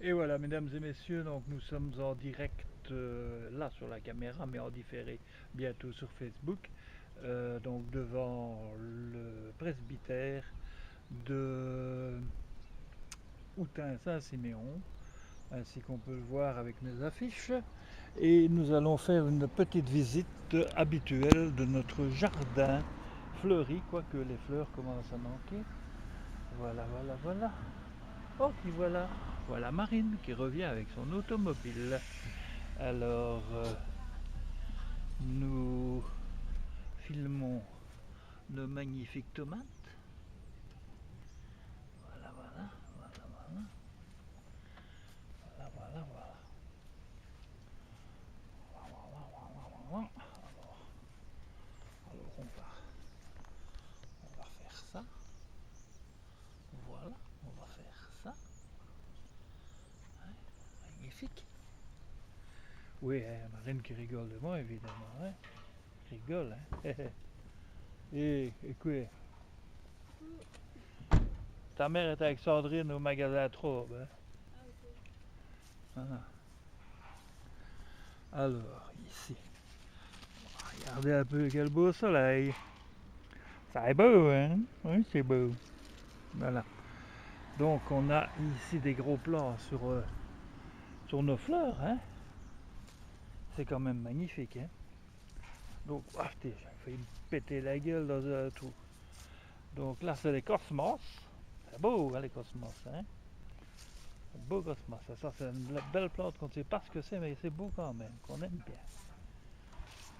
Et voilà, mesdames et messieurs, donc nous sommes en direct là sur la caméra, mais en différé bientôt sur Facebook, donc devant le presbytère de Houtin-Saint-Siméon, ainsi qu'on peut le voir avec mes affiches. Et nous allons faire une petite visite habituelle de notre jardin fleuri, quoique les fleurs commencent à manquer. Voilà, voilà, voilà. Oh, qui voilà. Voilà Marine qui revient avec son automobile. Alors, nous filmons nos magnifiques tomates. Voilà, voilà, voilà, voilà, voilà, voilà, voilà. Alors, on va faire ça. Voilà, on va faire ça. Magnifique. Oui, Marine qui rigole de moi, évidemment. Hein. Rigole, hein. Et quoi? Ta mère est avec Sandrine au magasin Traube. Hein. Ah. Alors, ici, regardez un peu quel beau soleil. Ça est beau, hein? Oui, c'est beau. Voilà. Donc, on a ici des gros plans sur nos fleurs, hein? C'est quand même magnifique, hein? Donc, ah, j'ai failli me péter la gueule dans un trou. Donc là, c'est les cosmos. C'est beau, hein, les cosmos, hein? Beau cosmos. Ça c'est une belle plante qu'on ne sait pas ce que c'est, mais c'est beau quand même, qu'on aime bien.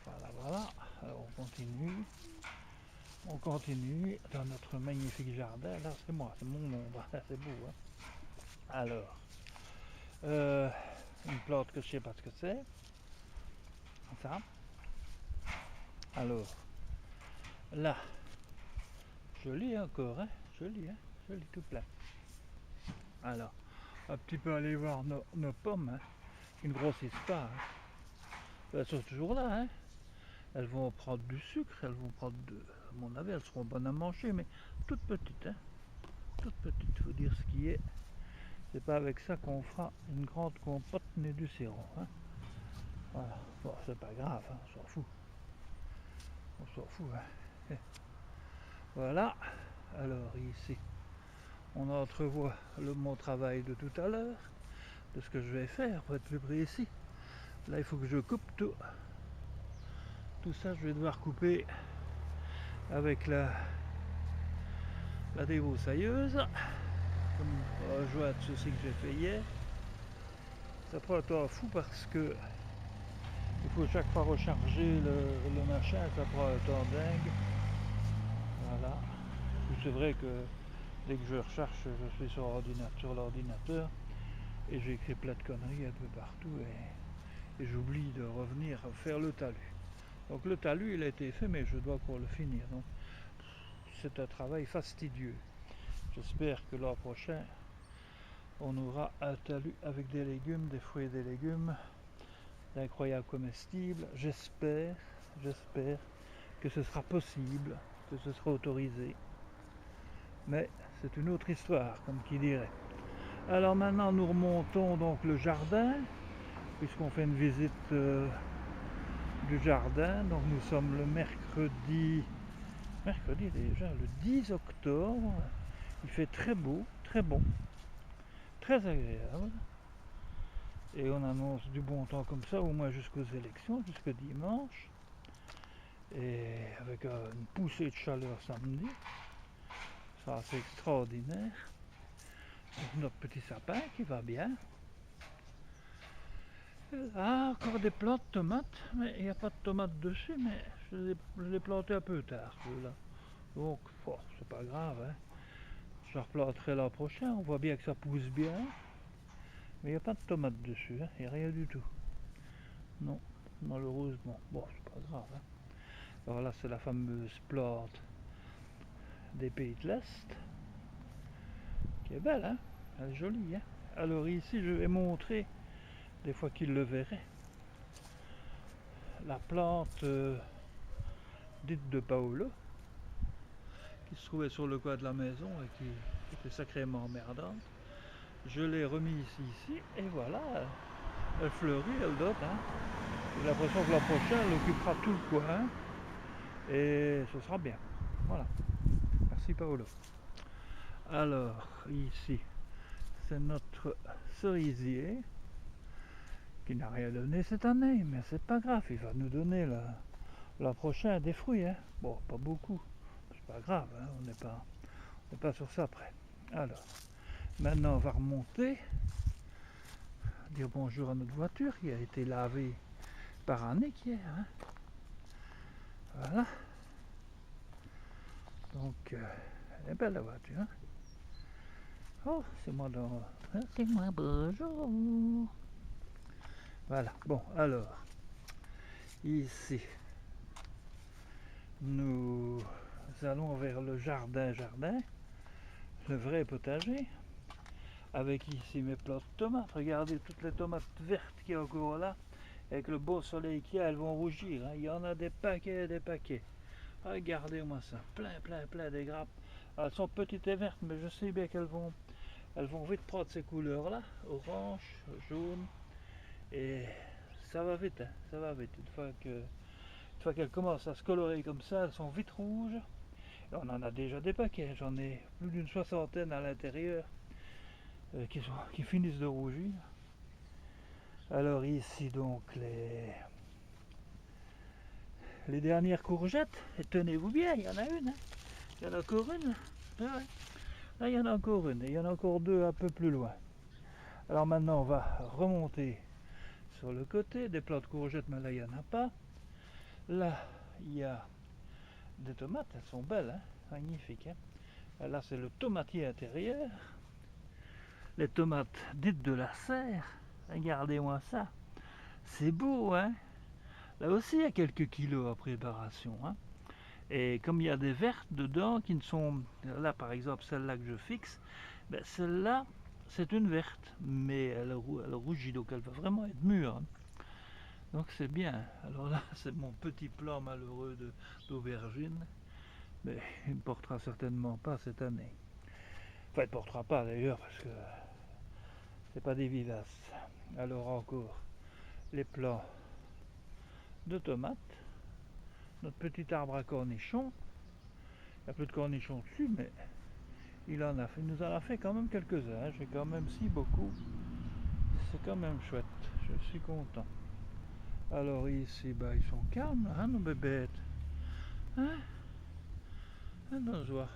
Voilà, voilà. Alors, on continue. On continue dans notre magnifique jardin. Là, c'est moi, c'est mon ombre. C'est beau, hein? Alors, euh, une plante que je sais pas ce que c'est. Ça. Alors, là, joli encore, hein? Joli, hein? Joli tout plein. Alors, un petit peu aller voir nos pommes, hein? Ils ne grossissent pas, hein? Elles sont toujours là, hein? Elles vont prendre du sucre, elles vont prendre à mon avis, elles seront bonnes à manger, mais toutes petites, hein? Toutes petites, faut dire ce qui est. C'est pas avec ça qu'on fera une grande compote ni du sirop, hein? Voilà. Bon, c'est pas grave, hein? On s'en fout. On s'en fout, hein? Voilà. Alors ici, on entrevoit mon travail de tout à l'heure, de ce que je vais faire pour être plus précis. Là, il faut que je coupe tout. Tout ça, je vais devoir couper avec la débroussailleuse. Comme rejoindre ceci que j'ai fait hier. Ça prend un temps fou parce que il faut chaque fois recharger le machin, ça prend un temps dingue. Voilà. C'est vrai que dès que je recharge, je suis sur l'ordinateur et j'écris plein de conneries un peu partout et j'oublie de revenir faire le talus. Donc le talus il a été fait mais je dois encore le finir. Donc c'est un travail fastidieux. J'espère que l'an prochain on aura un talus avec des légumes, des fruits et des légumes, d'incroyables comestibles. J'espère que ce sera possible, que ce sera autorisé. Mais c'est une autre histoire, comme qui dirait. Alors maintenant nous remontons donc le jardin, puisqu'on fait une visite du jardin. Donc nous sommes le mercredi déjà, le 10 octobre. Il fait très beau, très bon, très agréable. Et on annonce du bon temps comme ça, au moins jusqu'aux élections, jusqu'au dimanche. Et avec une poussée de chaleur samedi. Ça c'est extraordinaire. Donc, notre petit sapin qui va bien. Ah, encore des plantes de tomates, mais il n'y a pas de tomates dessus, mais je les planté un peu tard, ceux-là. Donc, oh, c'est pas grave, hein. Je replanterai l'an prochain, on voit bien que ça pousse bien, mais il n'y a pas de tomates dessus, hein. Il n'y a rien du tout. Non, malheureusement. Bon, c'est pas grave, hein. Alors là, c'est la fameuse plante des pays de l'Est, qui est belle, hein. Elle est jolie, hein. Alors ici, je vais montrer, des fois qu'il le verrait, la plante dite de Paolo, qui se trouvait sur le coin de la maison et qui était sacrément emmerdante. je l'ai remis ici, et voilà, elle fleurit, elle donne. Hein. J'ai l'impression que l'an prochain, elle occupera tout le coin, et ce sera bien. Voilà. Merci Paolo. Alors, ici, c'est notre cerisier, qui n'a rien donné cette année, mais c'est pas grave, il va nous donner l'an prochain des fruits. Hein. Bon, pas beaucoup, c'est pas grave, hein, on n'est pas sur ça près. Alors, maintenant on va remonter, dire bonjour à notre voiture qui a été lavée par Annick hier. Hein. Voilà. Donc, elle est belle la voiture. Hein. Oh, c'est moi dans... C'est moi, bonjour. Voilà, bon, alors, ici, nous allons vers le jardin, le vrai potager, avec ici mes plants de tomates. Regardez toutes les tomates vertes qu'il y a encore là, avec le beau soleil qu'il y a, elles vont rougir. Hein. Il y en a des paquets, des paquets. Regardez-moi ça, plein de grappes. Elles sont petites et vertes, mais je sais bien qu'elles vont vite prendre ces couleurs-là, orange, jaune, et ça va vite, hein, ça va vite. Une fois qu'elles commencent à se colorer comme ça, elles sont vite rouges. Et on en a déjà des paquets, j'en ai plus d'une soixantaine à l'intérieur qui finissent de rougir. Alors ici donc les dernières courgettes, et tenez-vous bien, il y en a une, hein. Il y en a encore une. Ah ouais. Là il y en a encore une, et il y en a encore deux un peu plus loin. Alors maintenant on va remonter sur le côté, des plants de courgettes, mais là il n'y en a pas. Là il y a des tomates, elles sont belles, hein, magnifiques. Hein. Là c'est le tomatier intérieur, les tomates dites de la serre, regardez-moi ça, c'est beau, hein. Là aussi il y a quelques kilos à préparation. Hein. Et comme il y a des vertes dedans qui ne sont... Là par exemple celle-là que je fixe, ben celle-là c'est une verte, mais elle rougit, donc elle va vraiment être mûre. Hein. Donc c'est bien. Alors là c'est mon petit plan malheureux d'aubergine, mais il ne portera certainement pas cette année. Enfin il ne portera pas d'ailleurs parce que c'est pas des vivaces. Alors encore les plants de tomates, notre petit arbre à cornichons. Il n'y a plus de cornichons dessus, mais il nous en a fait quand même quelques-uns. J'ai quand même si beaucoup. C'est quand même chouette. Je suis content. Alors ici, bah, ils sont calmes, hein, nos bébêtes. Hein, nos oies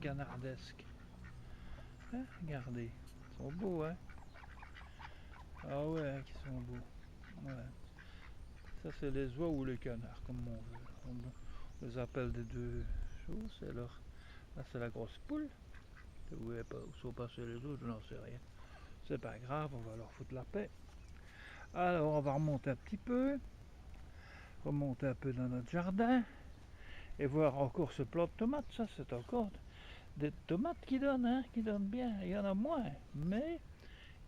canardesques. Hein, regardez, ils sont beaux, hein. Ah ouais, qu'ils sont beaux. Ouais. Ça, c'est les oies ou les canards, comme on veut. On les appelle des deux choses. Alors, là, c'est la grosse poule. Où sont passés les autres, je n'en sais rien. C'est pas grave, on va leur foutre la paix. Alors on va remonter un petit peu, remonter un peu dans notre jardin et voir encore ce plant de tomates. Ça c'est encore des tomates qui donnent, hein, qui donnent bien. Il y en a moins, mais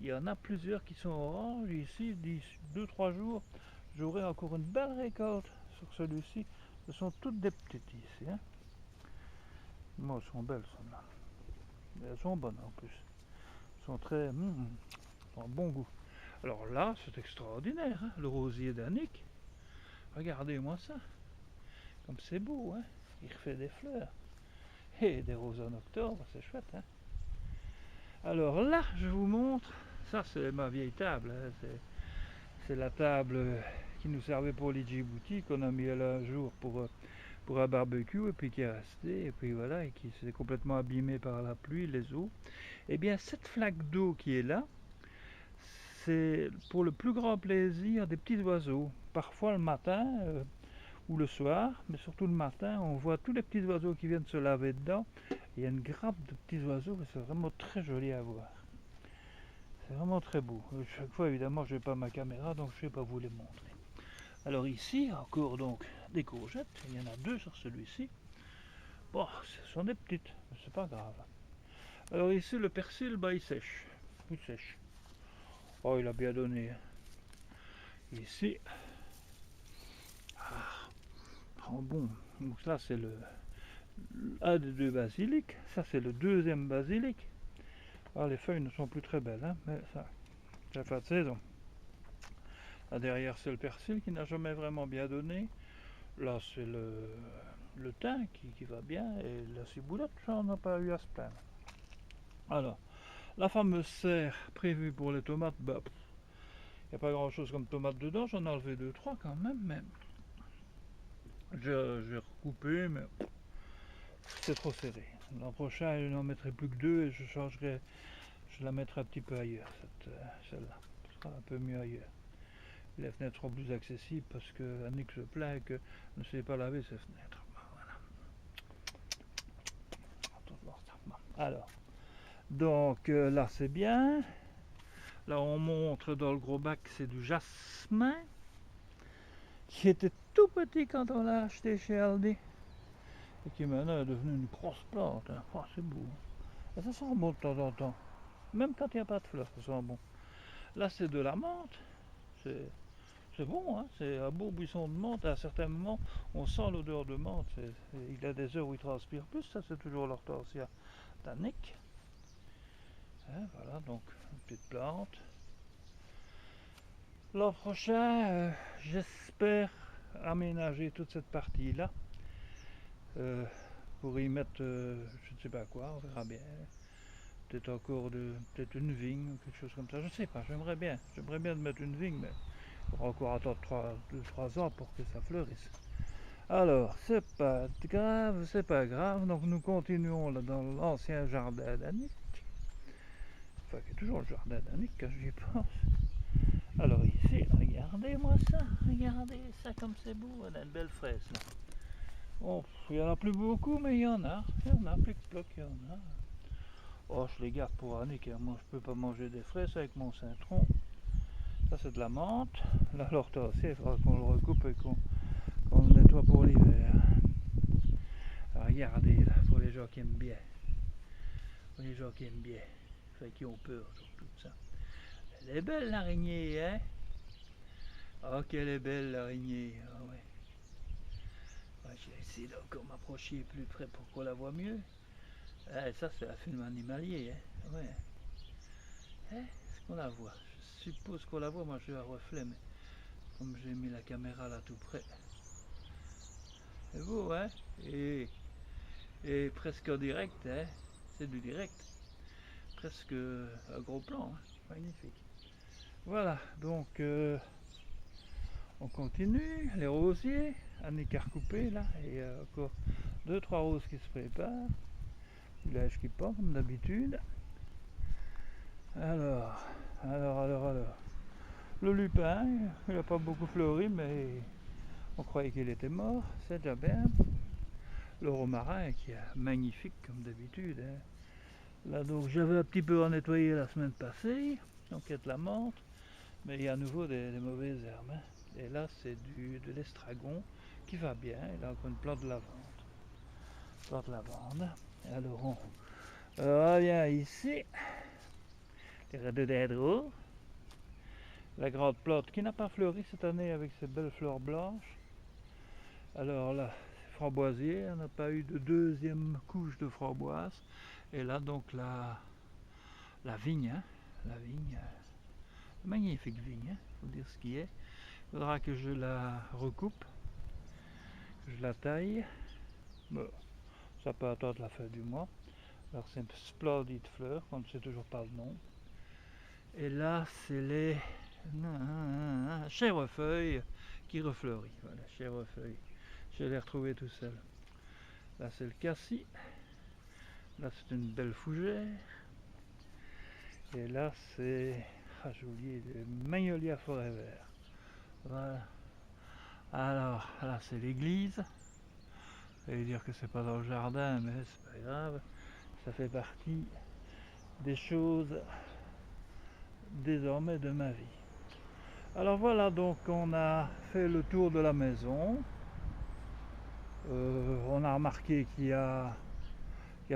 il y en a plusieurs qui sont oranges. Ici, 2-3 jours, j'aurai encore une belle récolte sur celui-ci. Ce sont toutes des petites ici. Hein. Bon, elles sont belles celles-là. Elles sont bonnes en plus. Elles sont très... ont bon goût. Alors là, c'est extraordinaire, hein, le rosier d'Annick. Regardez-moi ça. Comme c'est beau, hein. Il refait des fleurs. Et des roses en octobre, c'est chouette, hein. Alors là, je vous montre. Ça, c'est ma vieille table. Hein. C'est la table qui nous servait pour les Djibouti, qu'on a mis là un jour pour un barbecue, et puis qui est resté, et puis voilà, et qui s'est complètement abîmé par la pluie, les eaux. Et bien, cette flaque d'eau qui est là, c'est pour le plus grand plaisir des petits oiseaux. Parfois le matin ou le soir, mais surtout le matin, on voit tous les petits oiseaux qui viennent se laver dedans. Il y a une grappe de petits oiseaux, c'est vraiment très joli à voir. C'est vraiment très beau. Chaque fois, évidemment, je n'ai pas ma caméra, donc je ne vais pas vous les montrer. Alors ici, encore donc des courgettes. Il y en a deux sur celui-ci. Bon, ce sont des petites, mais c'est pas grave. Alors ici, le persil, bah, il sèche. Il sèche. Oh, il a bien donné. Ici, bon. Donc là, c'est un des deux basiliques. Ça, c'est le deuxième basilic. Ah, les feuilles ne sont plus très belles, hein, mais ça, c'est la fin de saison. Là derrière, c'est le persil qui n'a jamais vraiment bien donné. Là, c'est le thym qui va bien, et la ciboulette, ça, on n'a pas eu à se plaindre. Alors, la fameuse serre prévue pour les tomates, bah, il n'y a pas grand chose comme tomates dedans, j'en ai enlevé 2-3 quand même, mais j'ai recoupé, mais c'est trop serré. L'an prochain, je n'en mettrai plus que 2 et je la mettrai un petit peu ailleurs, celle-là. Ce sera un peu mieux ailleurs. Les fenêtres seront plus accessibles parce que Annick se plaint que ne sait pas laver ses fenêtres. Voilà. Alors, donc là c'est bien. Là on montre dans le gros bac, c'est du jasmin qui était tout petit quand on l'a acheté chez Aldi et qui maintenant est devenu une grosse plante. Hein. Oh, c'est beau. Et ça sent bon de temps en temps. Même quand il n'y a pas de fleurs, ça sent bon. Là c'est de la menthe. C'est bon, hein, c'est un beau buisson de menthe. À certains moments, on sent l'odeur de menthe. Il y a des heures où il transpire plus. Ça, c'est toujours l'hortensia d'Annick. Hein, voilà, donc une petite plante. L'an prochain, j'espère aménager toute cette partie-là euh, pour y mettre, je ne sais pas quoi, on verra bien. Peut-être encore peut-être une vigne ou quelque chose comme ça. Je ne sais pas. J'aimerais bien de mettre une vigne, mais il faudra encore attendre 2-3 ans pour que ça fleurisse. Alors, c'est pas grave, donc nous continuons là dans l'ancien jardin d'Annick. Enfin, qui est toujours le jardin d'Annick quand j'y pense. Alors ici, regardez-moi ça, regardez ça comme c'est beau, on a une belle fraise là. Oh, il n'y en a plus beaucoup, mais il y en a, plic-ploc, il y en a. Oh, je les garde pour Annick, hein. Moi je peux pas manger des fraises avec mon citron. Ça c'est de la menthe, là l'hortensia, il faudra qu'on le recoupe et qu'on le nettoie pour l'hiver. Regardez là, pour les gens qui aiment bien. Pour les gens qui aiment bien. Enfin, qui ont peur surtout de ça. Elle est belle l'araignée, hein? Oh, qu'elle est belle l'araignée. Ah ouais. Ouais, je vais essayer d'encore m'approcher plus près pour qu'on la voit mieux. Ah, ça, c'est un film animalier, hein? Ouais. Hein? Est-ce qu'on la voit? Je suppose qu'on la voit. Moi, je suis à reflet, mais comme j'ai mis la caméra là tout près. C'est beau, hein? Et presque en direct, hein? C'est du direct. Presque un gros plan, hein? Magnifique. Voilà, donc on continue. Les rosiers, Annick a recoupé là, et encore 2-3 roses qui se préparent. Village qui part comme d'habitude. Alors. Le lupin, il n'a pas beaucoup fleuri, mais on croyait qu'il était mort, c'est déjà bien. Le romarin qui est magnifique comme d'habitude. Hein. Là donc j'avais un petit peu en nettoyé la semaine passée, donc il y a de la menthe, mais il y a à nouveau des mauvaises herbes. Hein. Et là c'est de l'estragon qui va bien, il a encore une plante de lavande. Et alors on revient ici, les rhododendrons, la grande plante qui n'a pas fleuri cette année avec ses belles fleurs blanches. Alors là, framboisier, on n'a pas eu de deuxième couche de framboise. Et là donc la vigne, hein, la vigne, magnifique vigne, faut dire ce qui est. Il faudra que je la recoupe, que je la taille. Bon, ça peut attendre la fin du mois. Alors c'est une splendide fleur, on ne sait toujours pas le nom. Et là c'est les chèvrefeuilles qui refleurissent. Voilà, chèvrefeuilles. Je l'ai retrouvé tout seul. Là c'est le cassis. Là c'est une belle fougère. Et là c'est, j'ai oublié, le magnolia forêt vert. Voilà. Alors là c'est l'église. Vous allez dire que c'est pas dans le jardin, mais c'est pas grave. Ça fait partie des choses désormais de ma vie. Alors voilà, donc on a fait le tour de la maison. On a remarqué qu'il y a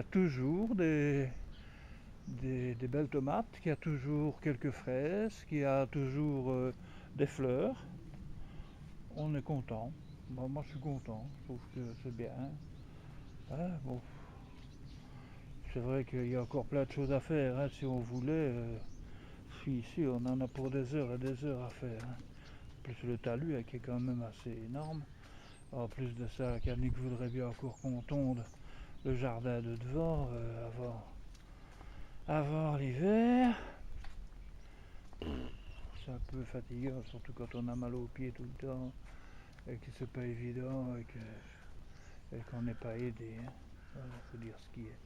toujours des belles tomates, qu'il y a toujours quelques fraises, qu'il y a toujours des fleurs. On est content. Bon, moi je suis content, je trouve que c'est bien. Hein, bon. c'est vrai qu'il y a encore plein de choses à faire, hein, si on voulait. Ici, on en a pour des heures et des heures à faire, hein. Plus le talus qui est quand même assez énorme. En plus de ça, Yannick voudrait bien encore qu'on tonde le jardin de devant avant l'hiver. C'est un peu fatigant, surtout quand on a mal aux pieds tout le temps et que c'est pas évident et qu'on n'est pas aidé, hein. Voilà, faut dire ce qui est.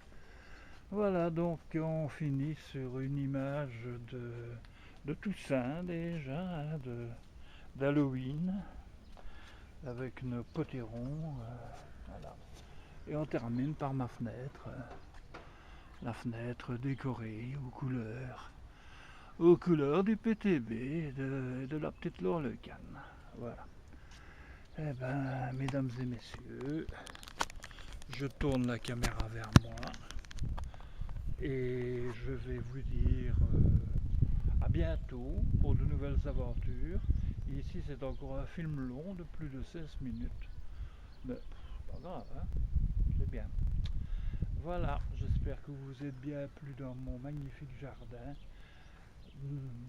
Voilà, donc on finit sur une image de Toussaint déjà, hein, d'Halloween, avec nos potirons. Voilà. Et on termine par ma fenêtre, la fenêtre décorée aux couleurs du PTB et de la petite Laure-le-Canne. Voilà. Eh ben, mesdames et messieurs, je tourne la caméra vers moi et je vais vous dire à bientôt pour de nouvelles aventures. Ici, c'est encore un film long de plus de 16 minutes. Mais pas grave, hein, c'est bien. Voilà, j'espère que vous êtes bien plu dans mon magnifique jardin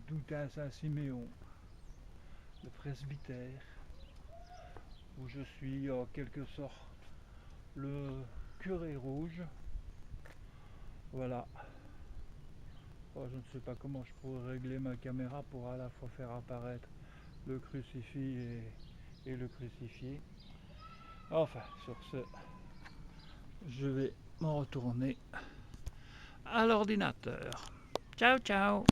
d'Houtin Saint-Siméon, le presbytère, où je suis en quelque sorte le curé rouge. Voilà. Oh, je ne sais pas comment je pourrais régler ma caméra pour à la fois faire apparaître le crucifix et le crucifié. Enfin, sur ce, je vais m'en retourner à l'ordinateur. Ciao, ciao!